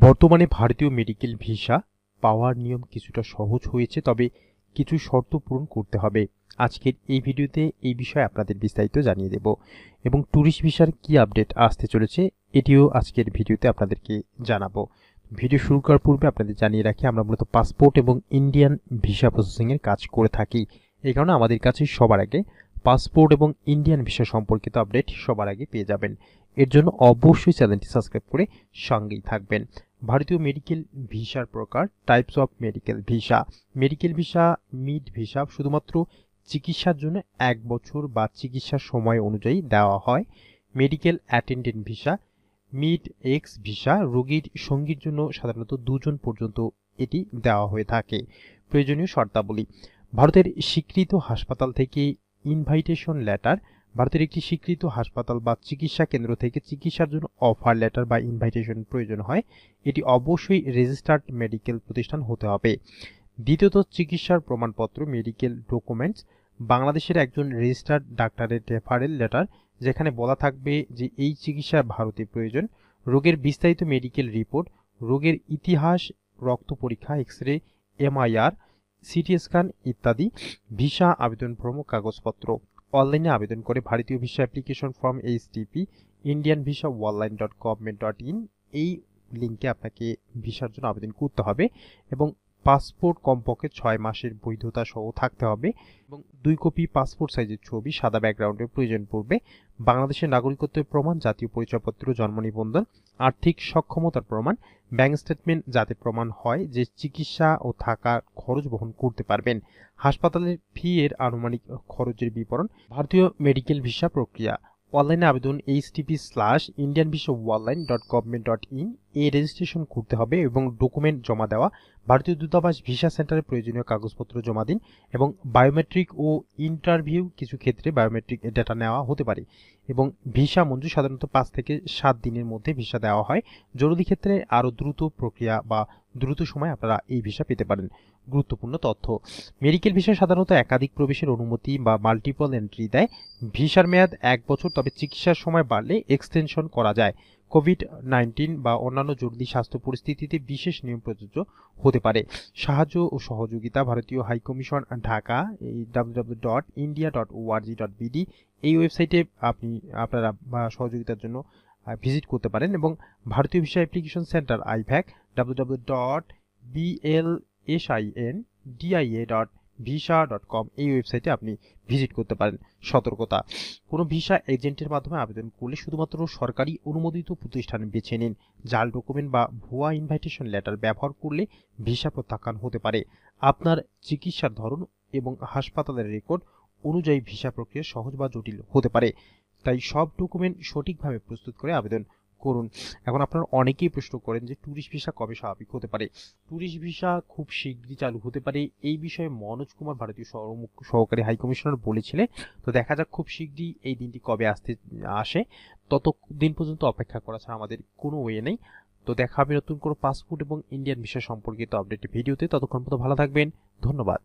বর্তমানে ভারতীয় medical visa পাওয়ার নিয়ম কিছুটা সহজ হয়েছে, তবে কিছু শর্ত পূরণ করতে হবে। আজকের এই ভিডিওতে এই বিষয়ে আপনাদের বিস্তারিত জানিয়ে দেব এবং ট্যুরিস্ট ভিসার কি আপডেট আসতে চলেছে এটিও আজকের ভিডিওতে আপনাদেরকে জানাবো। ভিডিও শুরু করার পূর্বে আপনাদের জানিয়ে রাখি, আমরা মূলত পাসপোর্ট এবং ইন্ডিয়ান ভিসা প্রসেসিংয়ের কাজ করে থাকি। এই কারণে আমাদের কাছে সবার আগে পাসপোর্ট এবং ইন্ডিয়ান ভিসা সম্পর্কিত আপডেট সবার আগে পেয়ে যাবেন। এর জন্য অবশ্যই চ্যানেলটি সাবস্ক্রাইব করে সঙ্গেই থাকবেন। ভারতীয় মেডিকেল ভিসার প্রকার, types of medical visa. Medical visa, mid visa শুধুমাত্র চিকিৎসার জন্য 1 বছর বা চিকিৎসার সময় অনুযায়ী দেওয়া হয়। Medical attendant visa, mid x visa রোগীর সঙ্গীর জন্য সাধারণত 2 জন পর্যন্ত এটি দেওয়া হয়ে থাকে। প্রয়োজনীয় শর্তাবলী: ভারতের স্বীকৃত হাসপাতাল থেকে ইনভাইটেশন লেটার, ভারতের একটি স্বীকৃত হাসপাতাল বা চিকিৎসা কেন্দ্র থেকে চিকিৎসার জন্য অফার লেটার বা ইনভাইটেশন প্রয়োজন হয়। এটি অবশ্যই রেজিস্টার্ড মেডিকেল প্রতিষ্ঠান হতে হবে। দ্বিতীয়ত, চিকিৎসার প্রমাণপত্র, মেডিকেল ডকুমেন্টস। বাংলাদেশের একজন রেজিস্টার্ড ডাক্তারের রেফারেল লেটার, যেখানে বলা থাকবে যে এই চিকিৎসা ভারতে প্রয়োজন। রোগের বিস্তারিত মেডিকেল রিপোর্ট, রোগের ইতিহাস, রক্ত পরীক্ষা, X ray, MIR, CT scan ইত্যাদি। ভিসা আবেদন প্রমুখ কাগজপত্র। অনলাইনে আবেদন করে ভারতীয় visa application form HTTP indianvisa.online.government.in এই লিঙ্কে আপনাকে ভিসার জন্য আবেদন করতে হবে এবং পাসপোর্ট কমপক্ষে 6 মাসের বৈধতা সহ থাকতে হবে এবং 2 কপি পাসপোর্ট সাইজের ছবি সাদা ব্যাকগ্রাউন্ডের প্রয়োজন পড়বে। বাংলাদেশের নাগরিকত্বের প্রমাণ, জাতীয় পরিচয়পত্র, জন্ম নিবন্ধন, আর্থিক সক্ষমতার প্রমাণ, ব্যাংক স্টেটমেন্ট যাতে প্রমাণ হয় যে চিকিৎসা ও থাকার খরচ বহন করতে পারবেন। হাসপাতালের ফি এর আনুমানিক খরচের বিবরণ। ভারতীয় মেডিকেল ভিসা প্রক্রিয়া: অনলাইনে আবেদন http:/indianvisa.online.government.in এ রেজিস্ট্রেশন করতে হবে এবং ডকুমেন্ট জমা দেওয়া। ভারতীয় দূতাবাস ভিসা সেন্টারে প্রয়োজনীয় কাগজপত্র জমা দিন এবং বায়োমেট্রিক ও ইন্টারভিউ, কিছু ক্ষেত্রে বায়োমেট্রিক ডেটা নেওয়া হতে পারে এবং ভিসা মঞ্জুর সাধারণত 5 থেকে 7 দিনের মধ্যে ভিসা দেওয়া হয়। জরুরি ক্ষেত্রে আরও দ্রুত প্রক্রিয়া বা দ্রুত সময় আপনারা এই ভিসা পেতে পারেন। গুরুত্বপূর্ণ তথ্য: মেডিকেল ভিসা সাধারণত একাধিক প্রবেশের অনুমতি বা মাল্টিপল এন্ট্রি দেয়। ভিসার মেয়াদ 1 বছর, তবে চিকিৎসার সময় বাড়লে এক্সটেনশন করা যায়। কোভিড-19 বা অন্যান্য জরুরি স্বাস্থ্য পরিস্থিতিতে বিশেষ নিয়ম প্রযোজ্য হতে পারে। সাহায্য ও সহযোগিতা: ভারতীয় হাইকমিশন, ঢাকা, www.india.org.bd এই ওয়েবসাইটে আপনারা সহযোগিতার জন্য ভিজিট করতে পারেন এবং ভারতীয় visa application centre IVAC, www.blsindia.visa.com এই ওয়েবসাইটে আপনি ভিজিট করতে পারেন। সতর্কতা: কোনো ভিসা এজেন্টের মাধ্যমে আবেদন করলে শুধুমাত্র সরকারি অনুমোদিত প্রতিষ্ঠান বেছে নিন। জাল ডকুমেন্ট বা ভুয়া ইনভাইটেশন লেটার ব্যবহার করলে ভিসা প্রত্যাখ্যান হতে পারে। আপনার চিকিৎসার ধরন এবং হাসপাতালের রেকর্ড অনুযায়ী ভিসা প্রক্রিয়া সহজ বা জটিল হতে পারে, তাই সব ডকুমেন্ট সঠিকভাবে প্রস্তুত করে আবেদন করুন। এখন আপনারা অনেকেই প্রশ্ন করেন যে ট্যুরিস্ট ভিসা কবে স্বাভাবিক হতে পারে। ট্যুরিস্ট ভিসা খুব শীঘ্রই চালু হতে পারে, এই বিষয়ে মনোজ কুমার ভারতীয় সহকারী হাইকমিশনার বলেছিলেন। তো দেখা যাক খুব শীঘ্রই এই দিনটি কবে আসে। ততদিন পর্যন্ত অপেক্ষা করা ছাড়া আমাদের কোনো ওয়ে নেই। তো দেখা হবে নতুন কোনো পাসপোর্ট এবং ইন্ডিয়ান ভিসা সম্পর্কিত আপডেট ভিডিওতে। ততক্ষণ পর্যন্ত ভালো থাকবেন। ধন্যবাদ।